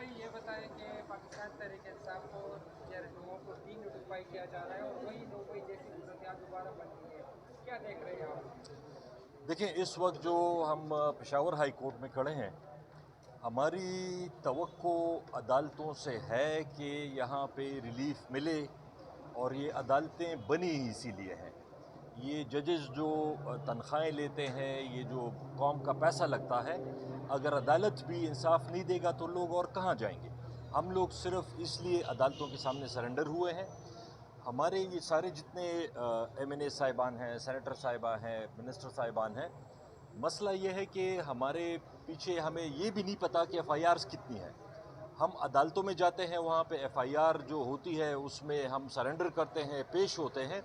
भाई ये बताएं कि पाकिस्तान तहरीक इंसाफ को या रहनुमाओं को नोटिफाई किया जा रहा है और वही नो वही जैसी सूरत दोबारा बन रही है, क्या देख रहे हैं आप? देखें, इस वक्त जो हम पेशावर हाई कोर्ट में खड़े हैं, हमारी तवक्को अदालतों से है कि यहाँ पे रिलीफ मिले, और ये अदालतें बनी ही इसीलिए हैं। ये जजेस जो तनख्वाहें लेते हैं, ये जो कौम का पैसा लगता है, अगर अदालत भी इंसाफ नहीं देगा तो लोग और कहाँ जाएंगे। हम लोग सिर्फ इसलिए अदालतों के सामने सरेंडर हुए हैं। हमारे ये सारे जितने MNA साहिबान हैं, सेनेटर साहिबा हैं, मिनिस्टर साहिबान हैं, मसला ये है कि हमारे पीछे हमें ये भी नहीं पता कि FIRs कितनी हैं। हम अदालतों में जाते हैं, वहाँ पे FIR जो होती है उसमें हम सरेंडर करते हैं, पेश होते हैं,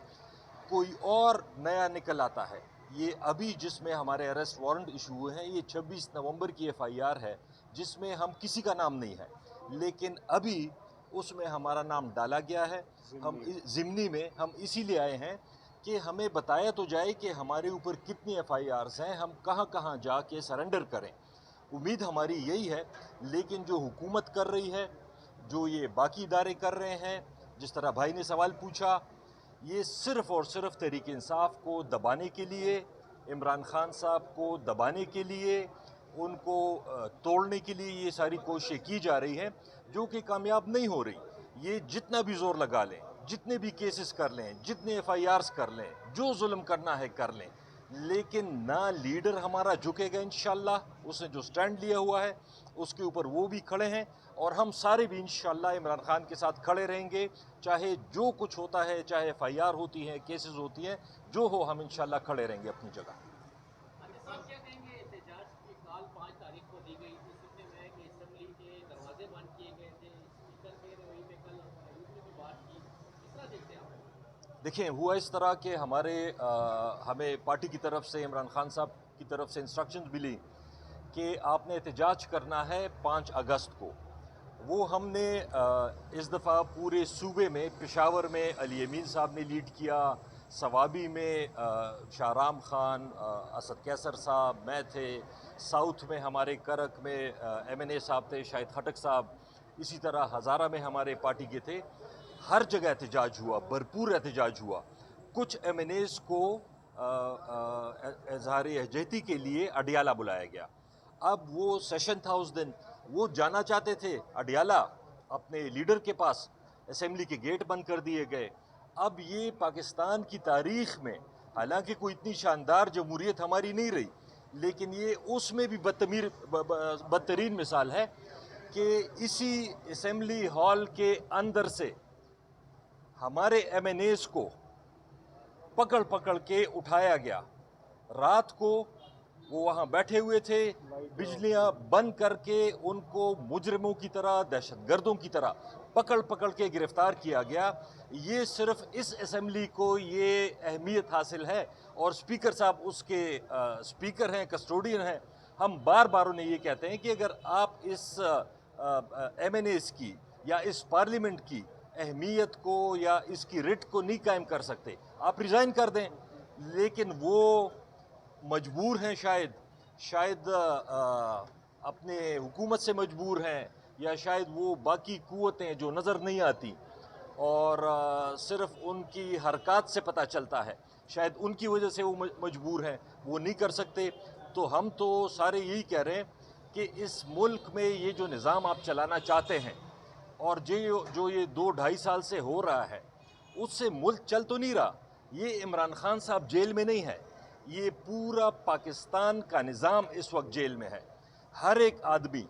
कोई और नया निकल आता है। ये अभी जिसमें हमारे अरेस्ट वारंट इशू हुए हैं, ये 26 नवंबर की FIR है, जिसमें हम किसी का नाम नहीं है, लेकिन अभी उसमें हमारा नाम डाला गया है। हम ज़िमनी में हम इसीलिए आए हैं कि हमें बताया तो जाए कि हमारे ऊपर कितनी FIRs हैं, हम कहाँ कहाँ जाके सरेंडर करें। उम्मीद हमारी यही है, लेकिन जो हुकूमत कर रही है, जो ये बाकी इदारे कर रहे हैं, जिस तरह भाई ने सवाल पूछा, ये सिर्फ़ और सिर्फ तहरीक इंसाफ को दबाने के लिए, इमरान खान साहब को दबाने के लिए, उनको तोड़ने के लिए ये सारी कोशिशें की जा रही हैं, जो कि कामयाब नहीं हो रही। ये जितना भी ज़ोर लगा लें, जितने भी केसेस कर लें, जितने FIRs कर लें, जो जुल्म करना है कर लें, लेकिन ना लीडर हमारा झुकेगा इंशाअल्लाह। उसने जो स्टैंड लिया हुआ है उसके ऊपर वो भी खड़े हैं, और हम सारे भी इंशाअल्लाह इमरान खान के साथ खड़े रहेंगे, चाहे जो कुछ होता है, चाहे FIR होती है, केसेस होती हैं, जो हो, हम इंशाअल्लाह खड़े रहेंगे अपनी जगह। क्या कहेंगे एहतजाज की काल 5 तारीख को दी गई थी, सुनने में है कि असेंबली के दरवाजे बंद किए गए थे, स्पीकर के रवैये पे कल अयूब ने भी बात की, किस तरह देखते हैं आप? देखिए, हुआ इस तरह के हमें पार्टी की तरफ से, इमरान खान साहब की तरफ से इंस्ट्रक्शंस मिली कि आपने एहतजाज करना है 5 अगस्त को। वो हमने इस दफ़ा पूरे सूबे में, पेशावर में अली अमीन साहब ने लीड किया, सवाबी में शाहराम खान, असद कैसर साहब, मैं थे, साउथ में हमारे करक में MNA साहब थे, शाहिद खटक साहब, इसी तरह हज़ारा में हमारे पार्टी के थे। हर जगह एहतजाज हुआ, भरपूर एहतजाज हुआ। कुछ MNAs को इज़हार यकजहती के लिए अडियाला बुलाया गया। अब वो सेशन था उस दिन, वो जाना चाहते थे अडियाला अपने लीडर के पास, असेंबली के गेट बंद कर दिए गए। अब ये पाकिस्तान की तारीख़ में, हालांकि कोई इतनी शानदार जमहूरियत हमारी नहीं रही, लेकिन ये उसमें भी बदतरीन मिसाल है कि इसी असेंबली हॉल के अंदर से हमारे MNAs को पकड़ पकड़ के उठाया गया। रात को वो वहाँ बैठे हुए थे, बिजलियाँ बंद करके उनको मुजरिमों की तरह, दहशतगर्दों की तरह पकड़ पकड़ के गिरफ्तार किया गया। ये सिर्फ इस असेंबली को ये अहमियत हासिल है, और स्पीकर साहब उसके स्पीकर हैं, कस्टोडियन हैं। हम बार बार उन्हें ये कहते हैं कि अगर आप इस MNAs की या इस पार्लियामेंट की अहमियत को या इसकी रिट को नहीं कायम कर सकते, आप रिज़ाइन कर दें। लेकिन वो मजबूर हैं, शायद अपने हुकूमत से मजबूर हैं, या शायद वो बाकी कुव्वतें जो नज़र नहीं आती और सिर्फ उनकी हरकत से पता चलता है, शायद उनकी वजह से वो मजबूर हैं, वो नहीं कर सकते। तो हम तो सारे यही कह रहे हैं कि इस मुल्क में ये जो निज़ाम आप चलाना चाहते हैं, और जो ये 2-2.5 साल से हो रहा है, उससे मुल्क चल तो नहीं रहा। ये इमरान खान साहब जेल में नहीं है, ये पूरा पाकिस्तान का निज़ाम इस वक्त जेल में है। हर एक आदमी,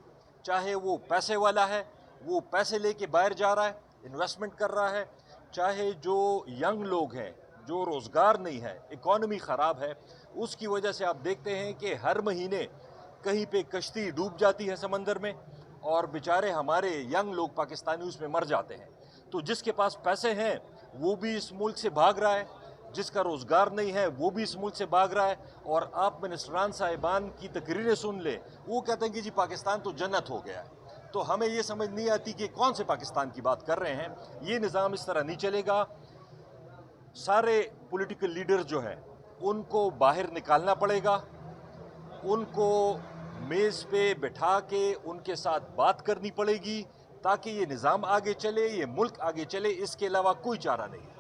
चाहे वो पैसे वाला है, वो पैसे लेके बाहर जा रहा है, इन्वेस्टमेंट कर रहा है, चाहे जो यंग लोग हैं, जो रोज़गार नहीं है, इकॉनमी ख़राब है, उसकी वजह से आप देखते हैं कि हर महीने कहीं पे कश्ती डूब जाती है समंदर में, और बेचारे हमारे यंग लोग पाकिस्तानी उसमें मर जाते हैं। तो जिसके पास पैसे हैं वो भी इस मुल्क से भाग रहा है, जिसका रोज़गार नहीं है वो भी इस मुल्क से भाग रहा है। और आप मिनिस्टरान साहिबान की तकरीरें सुन लें, वो कहते हैं कि जी पाकिस्तान तो जन्नत हो गया है। तो हमें ये समझ नहीं आती कि कौन से पाकिस्तान की बात कर रहे हैं। ये निज़ाम इस तरह नहीं चलेगा। सारे पॉलिटिकल लीडर जो हैं उनको बाहर निकालना पड़ेगा, उनको میز پہ بٹھا کے ان کے ساتھ بات کرنی پڑے گی تاکہ یہ نظام آگے چلے، یہ ملک آگے چلے، اس کے علاوہ کوئی چارہ نہیں ہے۔